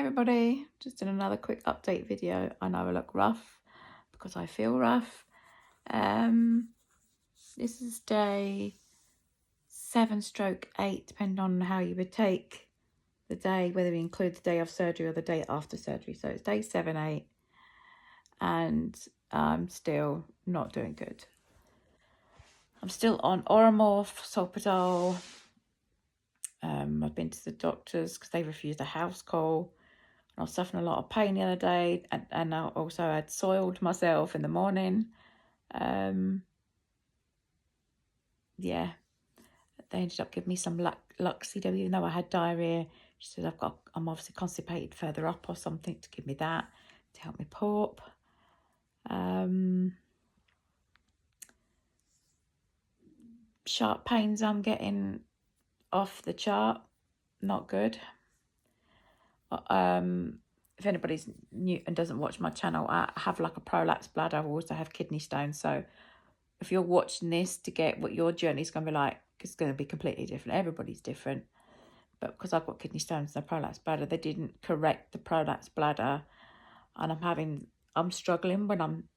everybody, just in another quick update video. I know I look rough because I feel rough. This is day 7/8, depending on how you would take the day, whether you include the day of surgery or the day after surgery. So it's day 7/8 and I'm still not doing good. I'm still on Oromorph, Solpadol. I've been to the doctors because they refused a house call. I was suffering a lot of pain the other day, and I also had soiled myself in the morning. Yeah, they ended up giving me some Luxie, even though I had diarrhea. She said I'm obviously constipated further up or something, to give me that to help me poop. Sharp pains I'm getting off the chart, not good. If anybody's new and doesn't watch my channel, I have like a prolapse bladder. I also have kidney stones. So if you're watching this to get what your journey is going to be like, it's going to be completely different. Everybody's different. But because I've got kidney stones and a prolapse bladder, they didn't correct the prolapse bladder. And I'm struggling when I'm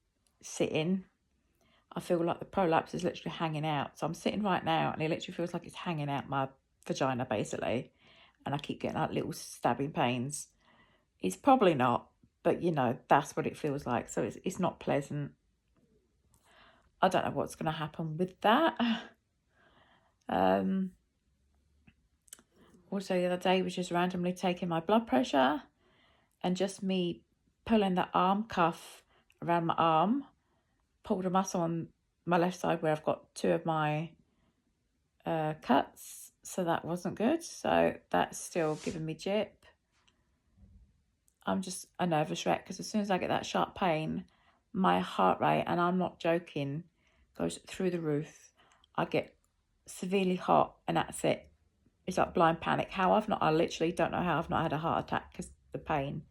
sitting. I feel like the prolapse is literally hanging out. So I'm sitting right now and it literally feels like it's hanging out my vagina, basically. And I keep getting like little stabbing pains. It's probably not, but you know, that's what it feels like. So it's not pleasant. I don't know what's going to happen with that. Also, the other day was just randomly taking my blood pressure and just me pulling the arm cuff around my arm, pulled a muscle on my left side where I've got two of my cuts. So that wasn't good. So that's still giving me jip. I'm just a nervous wreck because as soon as I get that sharp pain, my heart rate, and I'm not joking, goes through the roof. I get severely hot and that's it. It's like blind panic. I literally don't know how I've not had a heart attack, because the pain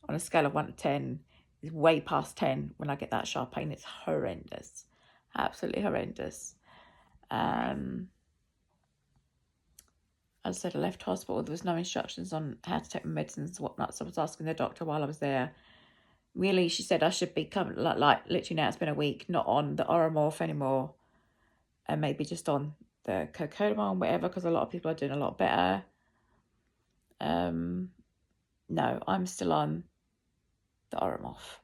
on a scale of 1 to 10 is way past 10 when I get that sharp pain. It's horrendous. Absolutely horrendous. As I said, I left hospital. There was no instructions on how to take my medicines and whatnot. So I was asking the doctor while I was there. Really, she said I should be coming, like literally now it's been a week, not on the Oromorph anymore. And maybe just on the Cocodamol and whatever, because a lot of people are doing a lot better. No, I'm still on the Oromorph.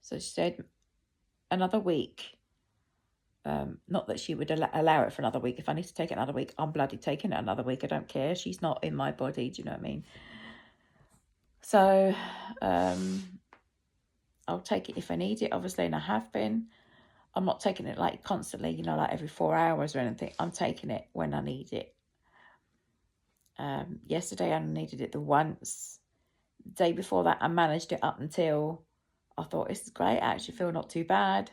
So she said another week. Not that she would allow it for another week. If I need to take it another week, I'm bloody taking it another week. I don't care. She's not in my body. Do you know what I mean? So I'll take it if I need it, obviously, and I have been. I'm not taking it like constantly, you know, like every 4 hours or anything. I'm taking it when I need it. Yesterday I needed it the once. The day before that I managed it up until I thought, this is great. I actually feel not too bad.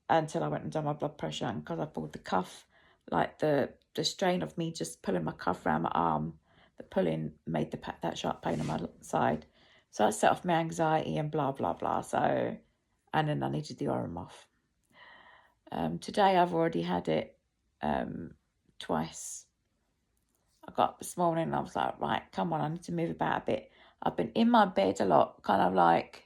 Until I went and done my blood pressure, and because I pulled the cuff, like the strain of me just pulling my cuff around my arm, the pulling made that sharp pain on my side. So that set off my anxiety and blah, blah, blah. So, and then I needed the Oromorph. Today I've already had it twice. I got up this morning and I was like, right, come on, I need to move about a bit. I've been in my bed a lot, kind of like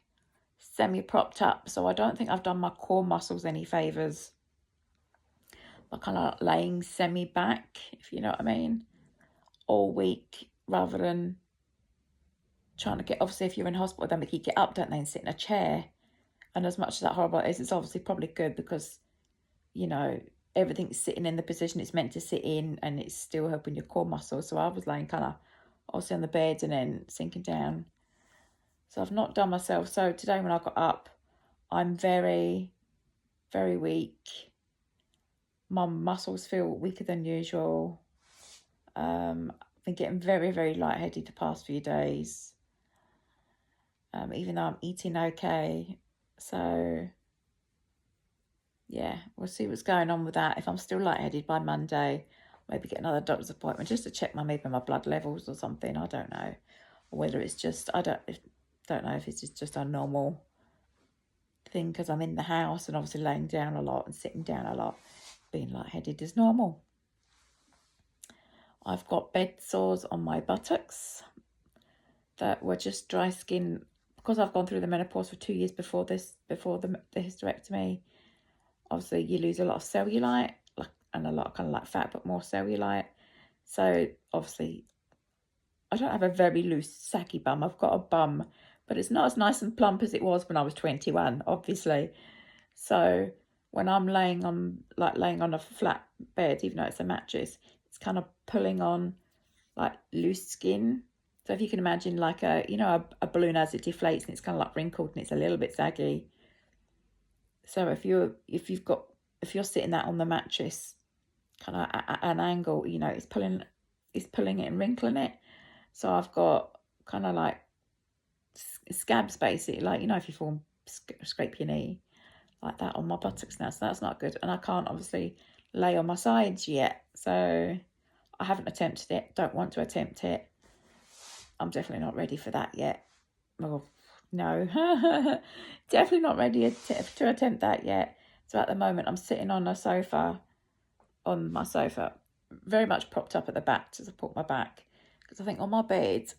semi-propped up, so I don't think I've done my core muscles any favours by kind of laying semi-back, if you know what I mean, all week, rather than trying to get, obviously if you're in hospital, then make you get up, don't they, and sit in a chair. And as much as that horrible is, it's obviously probably good because, you know, everything's sitting in the position it's meant to sit in and it's still helping your core muscles. So I was laying kind of obviously on the bed and then sinking down. So I've not done myself. So today when I got up, I'm very, very weak. My muscles feel weaker than usual. I've been getting very, very lightheaded the past few days. Even though I'm eating okay. So, yeah, we'll see what's going on with that. If I'm still lightheaded by Monday, maybe get another doctor's appointment just to check maybe my blood levels or something. I don't know. Or whether it's just, I don't know if it's just a normal thing because I'm in the house and obviously laying down a lot and sitting down a lot. Being lightheaded is normal. I've got bed sores on my buttocks. that were just dry skin. Because I've gone through the menopause for 2 years before this, before the hysterectomy. Obviously, you lose a lot of cellulite, and a lot of kind of like fat, but more cellulite. So obviously, I don't have a very loose, saggy bum. I've got a bum, but it's not as nice and plump as it was when I was 21, obviously. So when I'm laying on a flat bed, even though it's a mattress, it's kind of pulling on like loose skin. So if you can imagine like a balloon as it deflates and it's kind of like wrinkled and it's a little bit saggy. So if you're sitting that on the mattress, kind of at an angle, it's pulling it and wrinkling it. So I've got kind of like scabs basically, like if you fall and scrape your knee like that on my buttocks now. So that's not good, and I can't obviously lay on my sides yet. So I haven't attempted it. Don't want to attempt it. I'm definitely not ready for that yet. Well, no, definitely not ready to attempt that yet. So at the moment, I'm sitting on my sofa, very much propped up at the back to support my back. Because I think on my bed,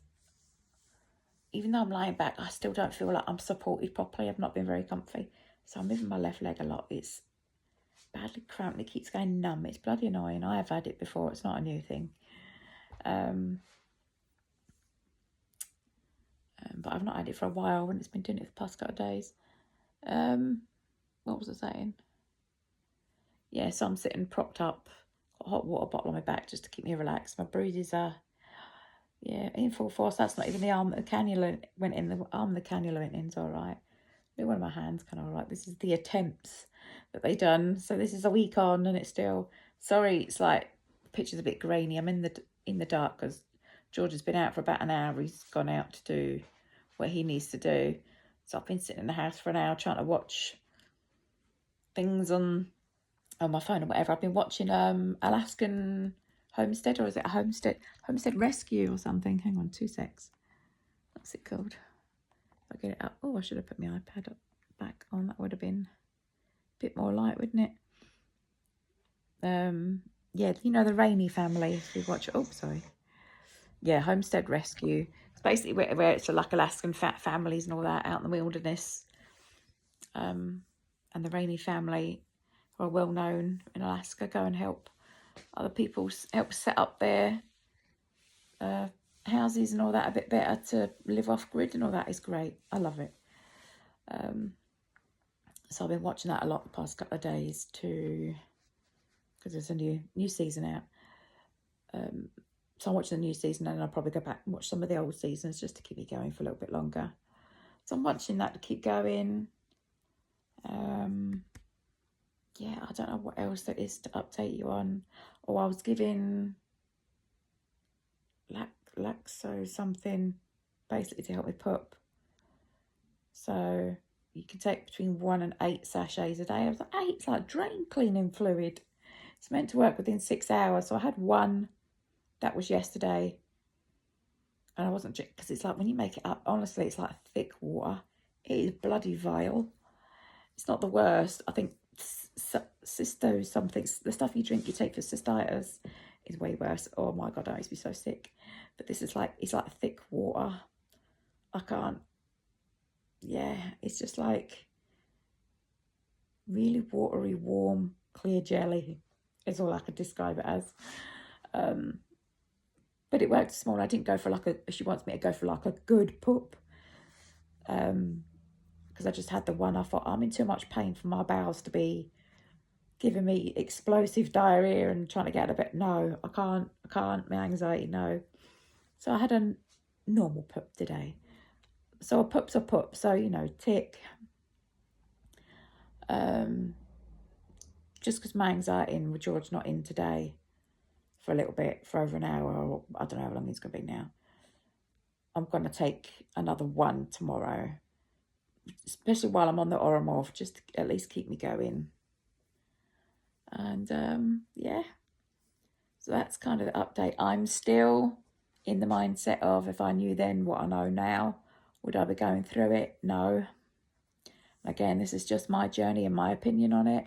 even though I'm lying back, I still don't feel like I'm supported properly. I've not been very comfy. So I'm moving my left leg a lot. It's badly cramped. It keeps going numb. It's bloody annoying. I have had it before. It's not a new thing. But I've not had it for a while, and it's been doing it for the past couple of days. What was I saying? Yeah, so I'm sitting propped up, got a hot water bottle on my back just to keep me relaxed. My bruises are, in full force. That's not even the arm that the cannula went in. The arm the cannula went in is all right. One of my hands kind of all right. This is the attempts that they done. So this is a week on, and it's still, sorry, it's like, the picture's a bit grainy. I'm in the dark because George has been out for about an hour. He's gone out to do what he needs to do. So I've been sitting in the house for an hour trying to watch things on my phone or whatever. I've been watching Alaskan Homestead, or is it a Homestead Rescue or something? Hang on, 2 secs. What's it called? If I get it up. Oh, I should have put my iPad up back on. That would have been a bit more light, wouldn't it? Yeah, the Rainey family. If you watch it. Oh, sorry. Yeah, Homestead Rescue. It's basically where it's like Alaskan fat families and all that out in the wilderness. And the Rainey family are well known in Alaska. Go and help other people, help set up their houses and all that a bit better to live off grid and all that is great. I love it. So I've been watching that a lot the past couple of days too, because there's a new season out. So I'm watching the new season, and I'll probably go back and watch some of the old seasons just to keep me going for a little bit longer. So I'm watching that to keep going. Yeah, I don't know what else there is to update you on. Oh, I was giving Laxo something basically to help me poop. So you can take between 1 and 8 sachets a day. I was like, 8? It's like drain cleaning fluid. It's meant to work within 6 hours. So I had 1. That was yesterday. And I wasn't, because it's like when you make it up, honestly, it's like thick water. It is bloody vile. It's not the worst. I think cysto something, the stuff you take for cystitis is way worse. Oh my God, I used to be so sick. But this is like, it's like thick water. I can't, it's just like really watery, warm, clear jelly is all I could describe it as. But it worked this morning. I didn't go for she wants me to go for like a good poop. Because I just had the one. I thought, I'm in too much pain for my bowels to be giving me explosive diarrhea and trying to get out of it. No, I can't, my anxiety, no. So I had a normal poop today. So a poop's a poop, so, tick. Just because my anxiety and with George not in today for a little bit, for over an hour, or I don't know how long he's going to be now. I'm going to take another 1 tomorrow, especially while I'm on the Oromorph, just to at least keep me going. And, so that's kind of the update. I'm still in the mindset of, if I knew then what I know now, would I be going through it? No. Again, this is just my journey and my opinion on it.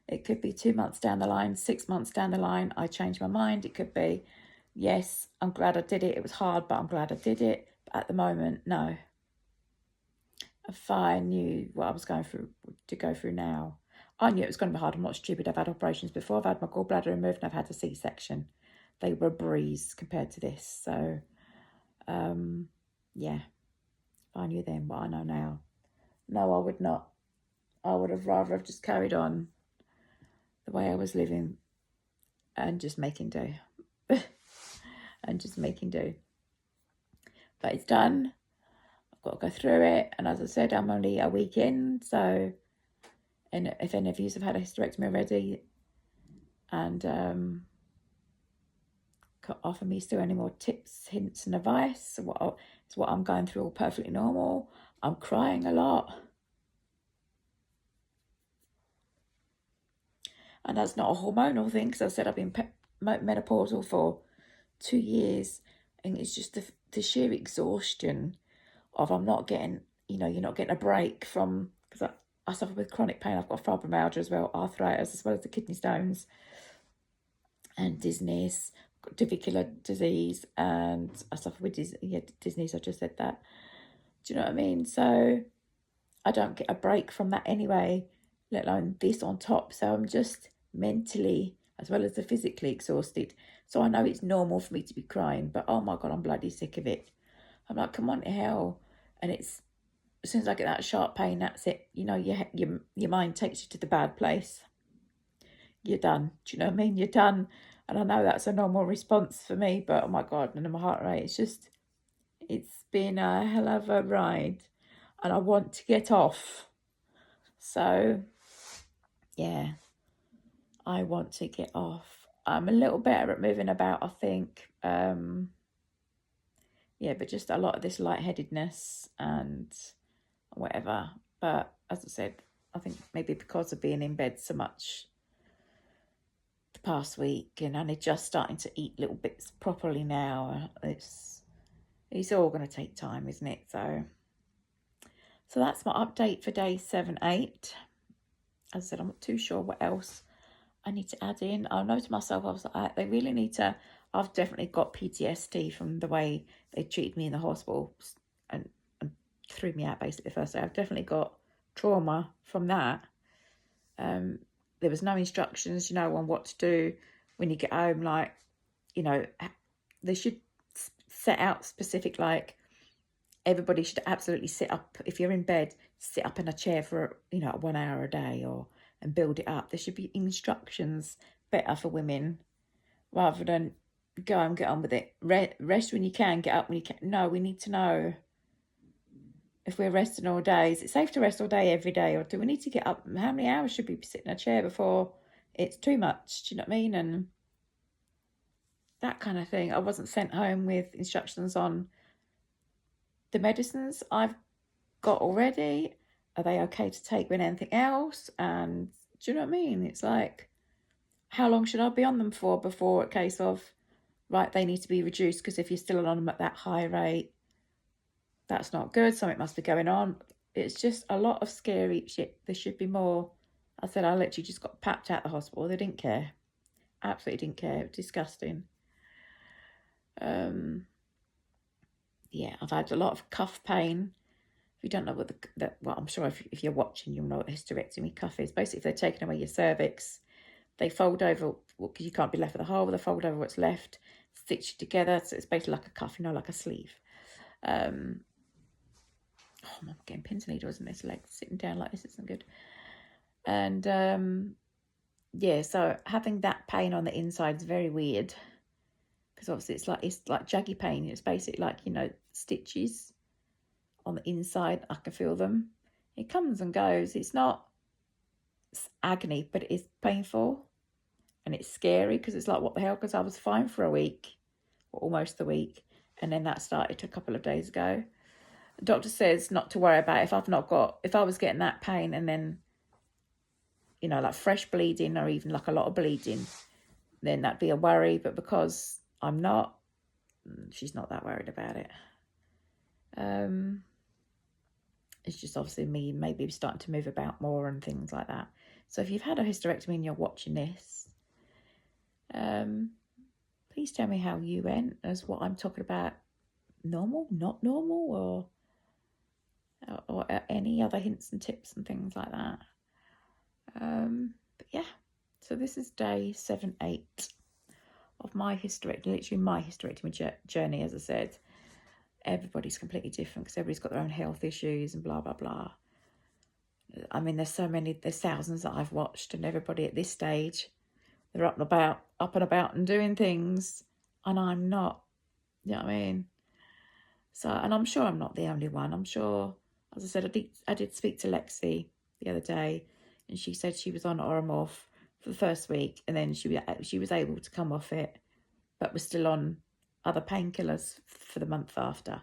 It could be 2 months down the line, 6 months down the line, I change my mind. It could be, yes, I'm glad I did it. It was hard, but I'm glad I did it. at the moment, no. If I knew what I was going through to go through now, I knew it was going to be hard. I'm not stupid. I've had operations before. I've had my gallbladder removed and I've had a C-section. They were a breeze compared to this. So, yeah, if I knew then what I know now, no, I would not. I would have rather have just carried on the way I was living and just making do. And just making do. But it's done. I've got to go through it. And as I said, I'm only a week in. So, and if any of you have had a hysterectomy already and can offer me still any more tips, hints and advice, it's what I'm going through all perfectly normal. I'm crying a lot. And that's not a hormonal thing, because I said I've been menopausal for 2 years, and it's just the sheer exhaustion of I'm not getting, you're not getting a break from, because I suffer with chronic pain. I've got fibromyalgia as well, arthritis, as well as the kidney stones and dizziness, divicular disease, and I suffer with dizziness. I just said that. Do you know what I mean? So I don't get a break from that anyway, let alone this on top. So I'm just mentally as well as the physically exhausted. So I know it's normal for me to be crying, but oh my God, I'm bloody sick of it. I'm like, come on to hell. And it's, as soon as I get that sharp pain, that's it. Your mind takes you to the bad place. You're done. Do you know what I mean? You're done. And I know that's a normal response for me, but oh my God, and my heart rate, it's been a hell of a ride. And I want to get off. So, yeah, I want to get off. I'm a little better at moving about, I think. Yeah, but just a lot of this lightheadedness and whatever. But as I said, I think maybe because of being in bed so much the past week and only just starting to eat little bits properly now, it's all going to take time, isn't it? So that's my update for day 7, 8. As I said, I'm not too sure what else I need to add in. I know to myself, I was like, they really need to. I've definitely got PTSD from the way they treated me in the hospital and threw me out basically the first day. I've definitely got trauma from that. There was no instructions, on what to do when you get home. Like, they should set out specific, like, everybody should absolutely sit up. If you're in bed, sit up in a chair for, 1 hour a day and build it up. There should be instructions better for women rather than go and get on with it. Rest when you can, get up when you can. No, we need to know if we're resting all day. Is it safe to rest all day every day? Or do we need to get up? How many hours should we be sitting in a chair before it's too much? Do you know what I mean? And that kind of thing. I wasn't sent home with instructions on the medicines I've got already. Are they okay to take with anything else? And do you know what I mean? It's like, how long should I be on them for before a case of, right, they need to be reduced, because if you're still on them at that high rate, that's not good. Something must be going on. It's just a lot of scary shit. There should be more. I said I literally just got packed out the hospital. They didn't care. Absolutely didn't care. It was disgusting. Yeah, I've had a lot of cuff pain. If you don't know well, I'm sure if you're watching, you'll know what a hysterectomy cuff is. Basically, if they're taking away your cervix, they fold over, because you can't be left with a hole, they fold over what's left, stitch it together. So it's basically like a cuff, like a sleeve. I'm getting pins and needles in this leg. Sitting down like this isn't good. And yeah, so having that pain on the inside is very weird, because obviously it's like jaggy pain. It's basically like, stitches on the inside. I can feel them. It comes and goes. It's not agony, but it is painful and it's scary, because it's like, what the hell? Because I was fine for a week, or almost a week, and then that started a couple of days ago. The doctor says not to worry about it. If I was getting that pain and then, like fresh bleeding or even like a lot of bleeding, then that'd be a worry. But because I'm not, she's not that worried about it. It's just obviously me maybe starting to move about more and things like that. So if you've had a hysterectomy and you're watching this, please tell me how you went, as what I'm talking about normal, not normal, or any other hints and tips and things like that. But yeah, so this is day 7, 8 of my hysterectomy journey. As I said, everybody's completely different because everybody's got their own health issues and blah blah blah. I mean, there's thousands that I've watched, and everybody at this stage, they're up and about and doing things, and I'm not. You know what I mean? So, and I'm sure I'm not the only one. I'm sure, as I said, I did speak to Lexi the other day, and she said she was on Oromorph for the first week, and then she was able to come off it, but was still on other painkillers for the month after.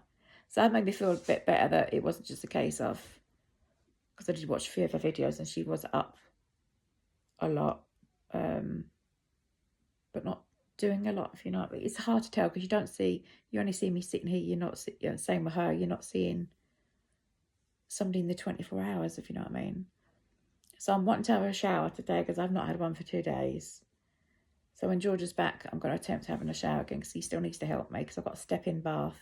So that made me feel a bit better that it wasn't just a case of, because I did watch a few of her videos and she was up a lot, but not doing a lot, if you know. It's hard to tell because you only see me sitting here. You're not same with her. You're not seeing somebody in the 24 hours, if you know what I mean. So I'm wanting to have a shower today because I've not had one for 2 days. So when George is back, I'm going to attempt having a shower again because he still needs to help me because I've got a step-in bath.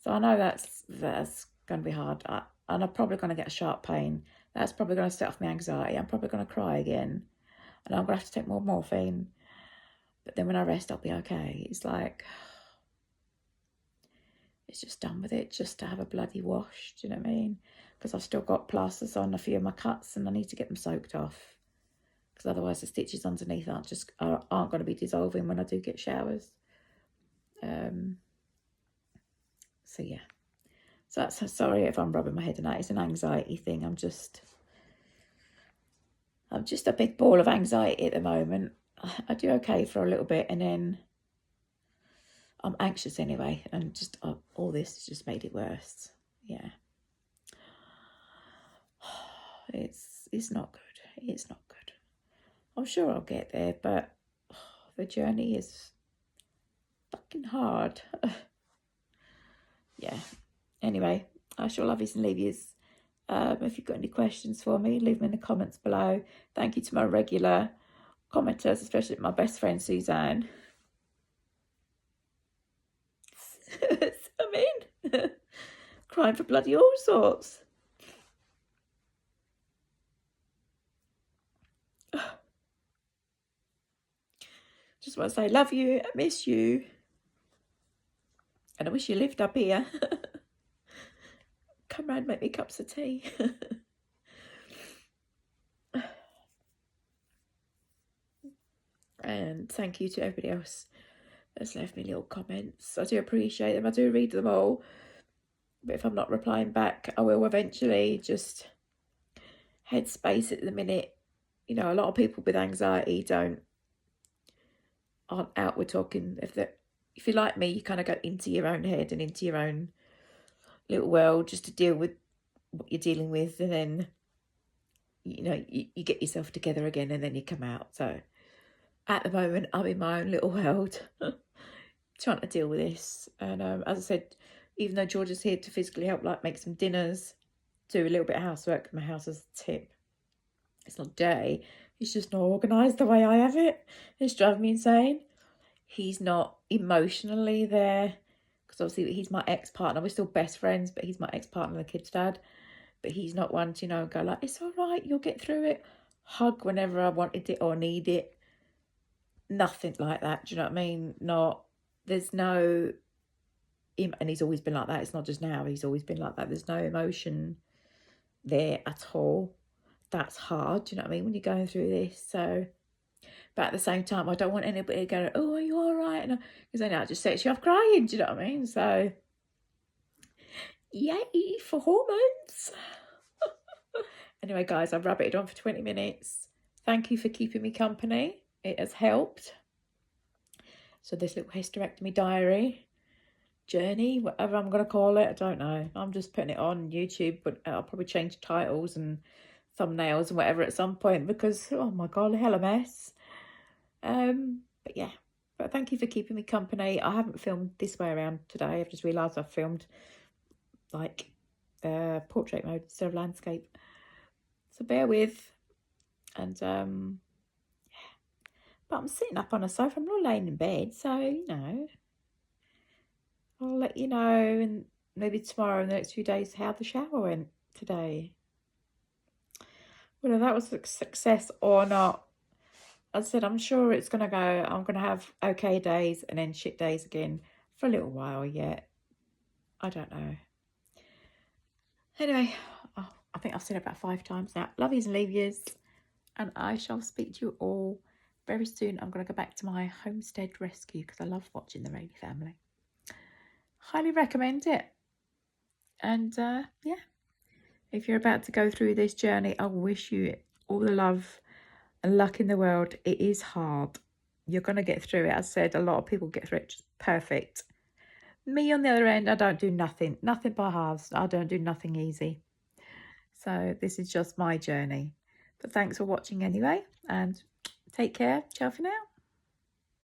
So I know that's going to be hard. And I'm probably going to get a sharp pain. That's probably going to set off my anxiety. I'm probably going to cry again. And I'm going to have to take more morphine. But then when I rest, I'll be okay. It's like, it's just done with it, just to have a bloody wash. Do you know what I mean? Because I've still got plasters on a few of my cuts and I need to get them soaked off. Because otherwise the stitches underneath aren't going to be dissolving when I do get showers. So yeah. So that's, sorry if I'm rubbing my head in that. It's an anxiety thing. I'm just a big ball of anxiety at the moment. I do okay for a little bit and then I'm anxious anyway. And just all this has just made it worse. Yeah. It's not good. It's not good. I'm sure I'll get there, but the journey is fucking hard. Yeah. Anyway, I shall love yous and leave yous. If you've got any questions for me, leave them in the comments below. Thank you to my regular commenters, especially my best friend Suzanne. I mean, crying for bloody all sorts. Just want to say, love you, I miss you, and I wish you lived up here. Come round, make me cups of tea. And thank you to everybody else that's left me little comments. I do appreciate them. I do read them all. But if I'm not replying back, I will eventually. Just headspace at the minute. You know, a lot of people with anxiety aren't outward talking. If you're like me, you kind of go into your own head and into your own little world just to deal with what you're dealing with, and then you get yourself together again and then you come out. So at the moment I'm in my own little world trying to deal with this. And as I said, even though George is here to physically help, like make some dinners, do a little bit of housework, my house is a tip. It's not dirty, it's just not organised the way I have it. It's driving me insane. He's not emotionally there because obviously he's my ex-partner. We're still best friends, but he's my ex-partner and the kid's dad. But he's not one to, go like, it's all right, you'll get through it. Hug whenever I wanted it or need it. Nothing like that, do you know what I mean? There's no, and he's always been like that. It's not just now, he's always been like that. There's no emotion there at all. That's hard, do you know what I mean, when you're going through this. So, but at the same time, I don't want anybody to go, oh, are you all right? Because then that just sets you off crying, do you know what I mean? So, yay for hormones. Anyway, guys, I've rabbited on for 20 minutes. Thank you for keeping me company. It has helped. So this little hysterectomy diary journey, whatever I'm going to call it, I don't know. I'm just putting it on YouTube, but I'll probably change titles and thumbnails and whatever at some point because, oh my God, hell a mess. But yeah, but thank you for keeping me company. I haven't filmed this way around today. I've just realised I've filmed like portrait mode instead of landscape. So bear with. And yeah, but I'm sitting up on a sofa. I'm not laying in bed, so I'll let you know, and maybe tomorrow in the next few days, how the shower went today. Whether that was a success or not. I said, I'm sure it's going to go. I'm going to have okay days and then shit days again for a little while yet. I don't know. Anyway, I think I've said it about 5 times now. Love yous and leave yous. And I shall speak to you all very soon. I'm going to go back to my homestead rescue because I love watching the Rainy Family. Highly recommend it. And yeah, if you're about to go through this journey, I wish you all the love and luck in the world. It is hard. You're going to get through it. As I said, a lot of people get through it just perfect. Me, on the other end, I don't do nothing by halves. I don't do nothing easy. So this is just my journey. But thanks for watching anyway, and take care. Ciao for now.